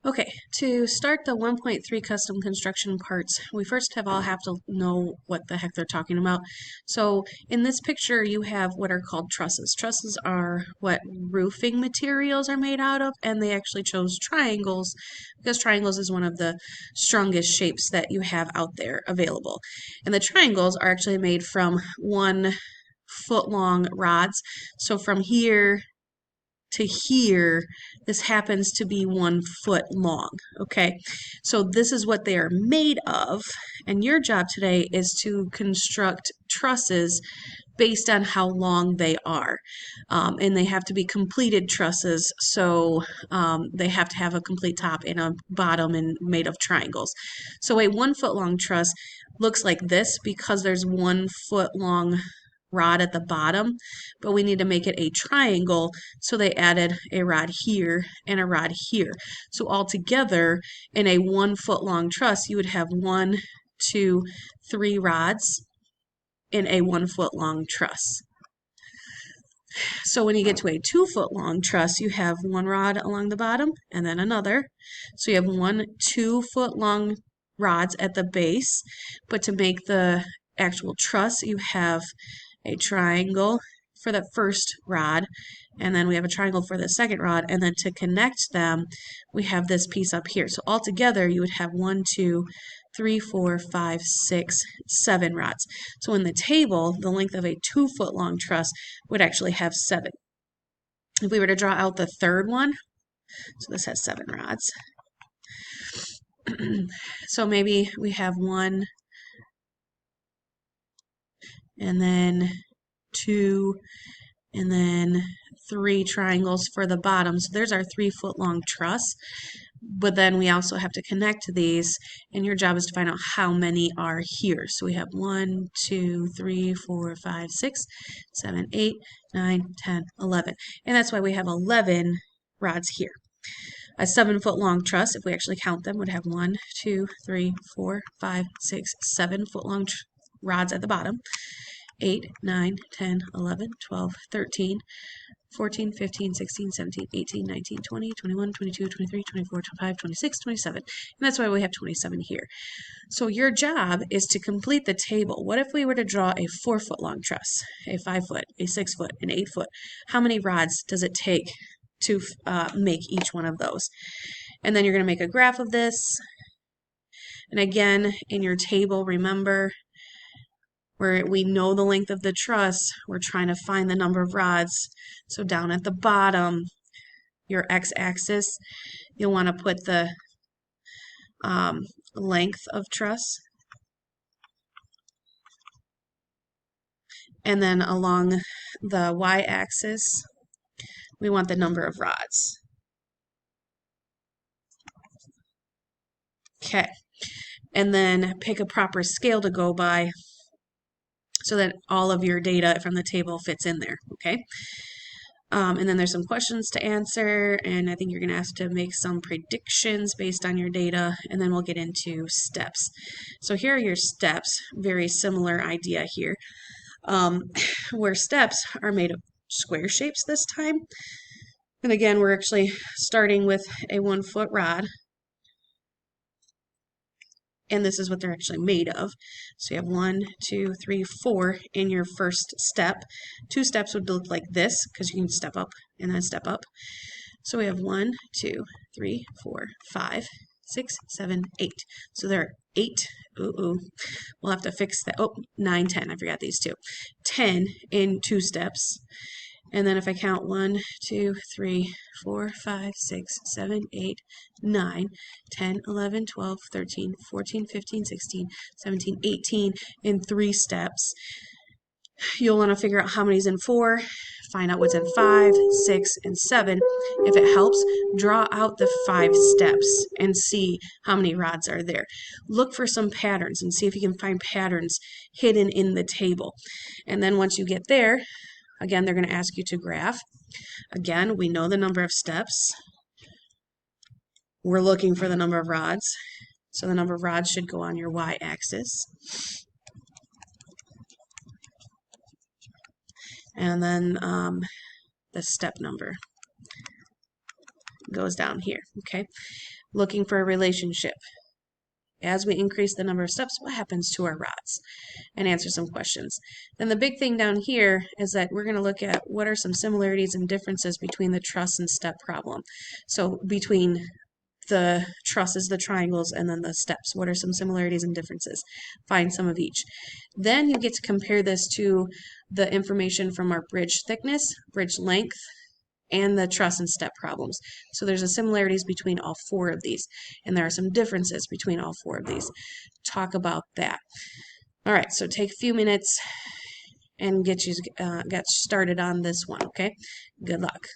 Okay, to start the 1.3 custom construction parts, we first of all have to know what the heck they're talking about. So in this picture, you have what are called trusses. Trusses are what roofing materials are made out of, and they actually chose triangles because triangles is one of the strongest shapes that you have out there available. And the triangles are actually made from 1 foot long rods. So from here to here, this happens to be 1 foot long. Okay, so this is what they are made of, and your job today is to construct trusses based on how long they are. And they have to be completed trusses, so they have to have a complete top and a bottom and made of triangles. So a 1 foot long truss looks like this because there's 1 foot long rod at the bottom, but we need to make it a triangle, so they added a rod here and a rod here. So altogether, in a 1 foot long truss, you would have 1, 2, 3 rods in a 1 foot long truss. So when you get to a 2 foot long truss, you have 1 rod along the bottom and then another. So you have 2 foot long rods at the base, but to make the actual truss, you have a triangle for the first rod, and then we have a triangle for the second rod, and then to connect them, we have this piece up here. So altogether, you would have 1, 2, 3, 4, 5, 6, 7 rods. So in the table, the length of a 2 foot long truss would actually have 7. If we were to draw out the third one, so this has 7 rods. So maybe we have 1, and then 2, and then 3 triangles for the bottom. So there's our 3 foot long truss. But then we also have to connect these, and your job is to find out how many are here. So we have 1, 2, 3, 4, 5, 6, 7, 8, 9, 10, 11. And that's why we have 11 rods here. A 7 foot long truss, if we actually count them, would have 1, 2, 3, 4, 5, 6, 7 foot long rods at the bottom. 8, 9, 10, 11, 12, 13, 14, 15, 16, 17, 18, 19, 20, 21, 22, 23, 24, 25, 26, 27. And that's why we have 27 here. So your job is to complete the table. What if we were to draw a 4 foot long truss, a 5 foot, a 6 foot, an 8 foot? How many rods does it take to make each one of those? And then you're going to make a graph of this. And again, in your table, remember, where we know the length of the truss, we're trying to find the number of rods. So down at the bottom, your x-axis, you'll want to put the length of truss. And then along the y-axis, we want the number of rods. Okay. And then pick a proper scale to go by so that all of your data from the table fits in there, okay? And then there's some questions to answer, and I think you're going to have to make some predictions based on your data, and then we'll get into steps. So here are your steps, very similar idea here, where steps are made of square shapes this time. And again, we're actually starting with a 1 foot rod, and this is what they're actually made of. So you have 1, 2, 3, 4 in your first step. 2 steps would look like this because you can step up and then step up. So we have 1, 2, 3, 4, 5, 6, 7, 8. So there are 8. We'll have to fix that. 9, 10. I forgot these 2. 10 in 2 steps. And then if I count 1, 2, 3, 4, 5, 6, 7, 8, 9, 10, 11, 12, 13, 14, 15, 16, 17, 18 in 3 steps. You'll want to figure out how many's in 4, find out what's in 5, 6, and 7. If it helps, draw out the 5 steps and see how many rods are there. Look for some patterns and see if you can find patterns hidden in the table. And then once you get there, again, they're going to ask you to graph. Again, we know the number of steps. We're looking for the number of rods. So the number of rods should go on your y-axis. And then the step number. goes down here, okay? Looking for a relationship. As we increase the number of steps, what happens to our rods? And answer some questions. Then the big thing down here is that we're going to look at what are some similarities and differences between the truss and step problem. So between the trusses, the triangles, and then the steps. What are some similarities and differences? Find some of each. Then you get to compare this to the information from our bridge thickness, bridge length, and the truss and step problems. So there's a similarities between all four of these, and there are some differences between all four of these. Talk about that. All right, so take a few minutes and get started on this one, okay? Good luck.